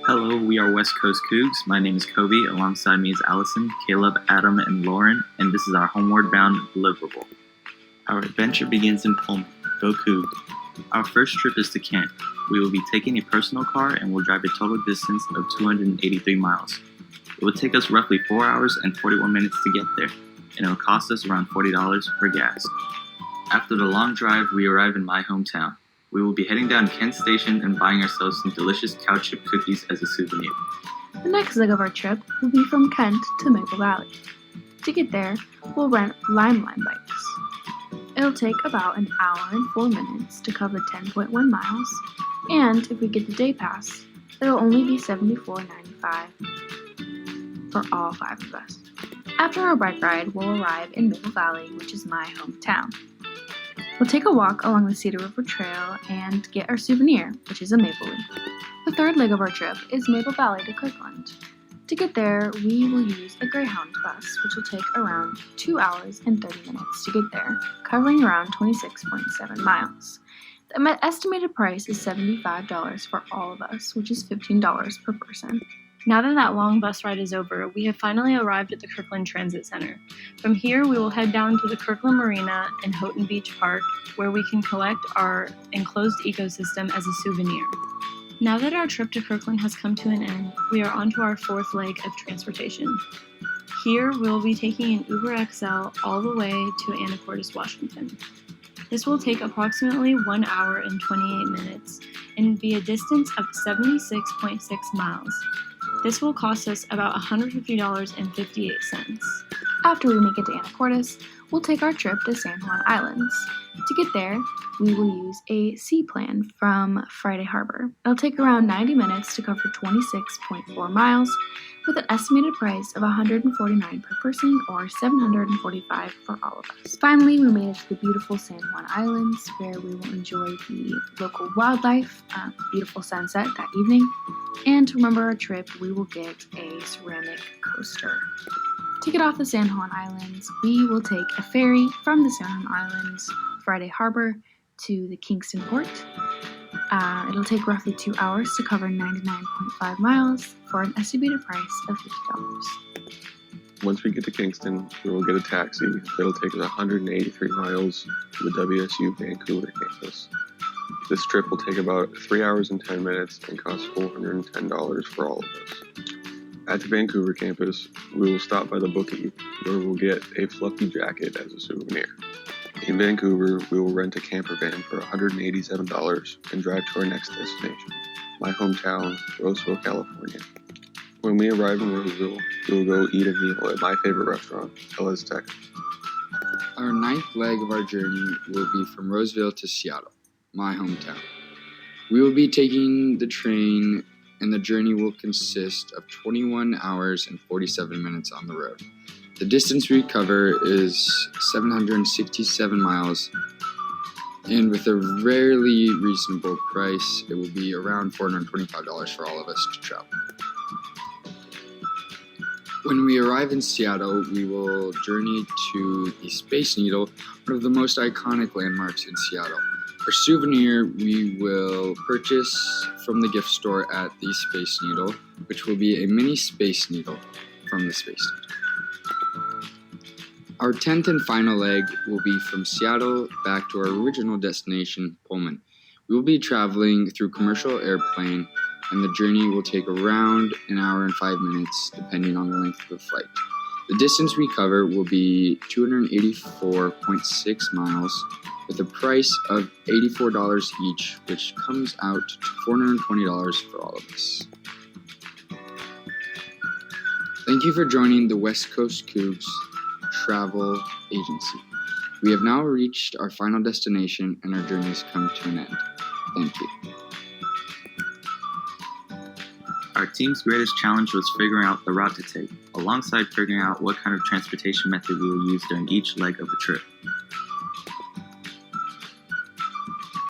Hello, we are West Coast Cougs. My name is Kobe. Alongside me is Allison, Caleb, Adam, and Lauren, and this is our Homeward bound Deliverable. Our adventure begins in Pullman. Go Cougs! Our first trip is to camp. We will be taking a personal car and will drive a total distance of 283 miles. It will take us roughly 4 hours and 41 minutes to get there, and it will cost us around $40 for gas. After the long drive, we arrive in my hometown. We will be heading down Kent Station and buying ourselves some delicious cow chip cookies as a souvenir. The next leg of our trip will be from Kent to Maple Valley. To get there, we'll rent Limelight bikes. It'll take about an hour and 4 minutes to cover 10.1 miles, and if we get the day pass, it'll only be $74.95 for all 5 of us. After our bike ride, we'll arrive in Maple Valley, which is my hometown. We'll take a walk along the Cedar River Trail and get our souvenir, which is a maple leaf. The third leg of our trip is Maple Valley to Kirkland. To get there, we will use a Greyhound bus, which will take around 2 hours and 30 minutes to get there, covering around 26.7 miles. The estimated price is $75 for all of us, which is $15 per person. Now that long bus ride is over, we have finally arrived at the Kirkland Transit Center. From here, we will head down to the Kirkland Marina and Houghton Beach Park, where we can collect our enclosed ecosystem as a souvenir. Now that our trip to Kirkland has come to an end, we are on to our fourth leg of transportation. Here, we will be taking an Uber XL all the way to Anacortes, Washington. This will take approximately 1 hour and 28 minutes and be a distance of 76.6 miles. This will cost us about $150.58. After we make it to Anacortes, we'll take our trip to San Juan Islands. To get there, we will use a seaplan from Friday Harbor. It'll take around 90 minutes to cover 26.4 miles, with an estimated price of $149 per person or $745 for all of us. Finally, we made it to the beautiful San Juan Islands, where we will enjoy the local wildlife, beautiful sunset that evening, and to remember our trip, we will get a ceramic coaster. To get off the San Juan Islands, we will take a ferry from the San Juan Islands, Friday Harbor, to the Kingston Port. It'll take roughly 2 hours to cover 99.5 miles for an estimated price of $50. Once we get to Kingston, we will get a taxi that'll take us 183 miles to the WSU Vancouver campus. This trip will take about 3 hours and 10 minutes and cost $410 for all of us. At the Vancouver campus, we will stop by the bookie, where we'll get a fluffy jacket as a souvenir. In Vancouver, we will rent a camper van for $187 and drive to our next destination, my hometown, Roseville, California. When we arrive in Roseville, we will go eat a meal at my favorite restaurant, Ella's Tech. Our ninth leg of our journey will be from Roseville to Seattle, my hometown. We will be taking the train, and the journey will consist of 21 hours and 47 minutes on the road. The distance we cover is 767 miles, and with a rarely reasonable price, it will be around $425 for all of us to travel. When we arrive in Seattle, we will journey to the Space Needle, one of the most iconic landmarks in Seattle. For souvenir, we will purchase from the gift store at the Space Needle, which will be a mini Space Needle from the Space Needle. Our 10th and final leg will be from Seattle back to our original destination, Pullman. We will be traveling through commercial airplane, and the journey will take around an hour and 5 minutes, depending on the length of the flight. The distance we cover will be 284.6 miles, with a price of $84 each, which comes out to $420 for all of us. Thank you for joining the West Coast Cougs Travel Agency. We have now reached our final destination, and our journey has come to an end. Thank you. Our team's greatest challenge was figuring out the route to take, alongside figuring out what kind of transportation method we will use during each leg of the trip.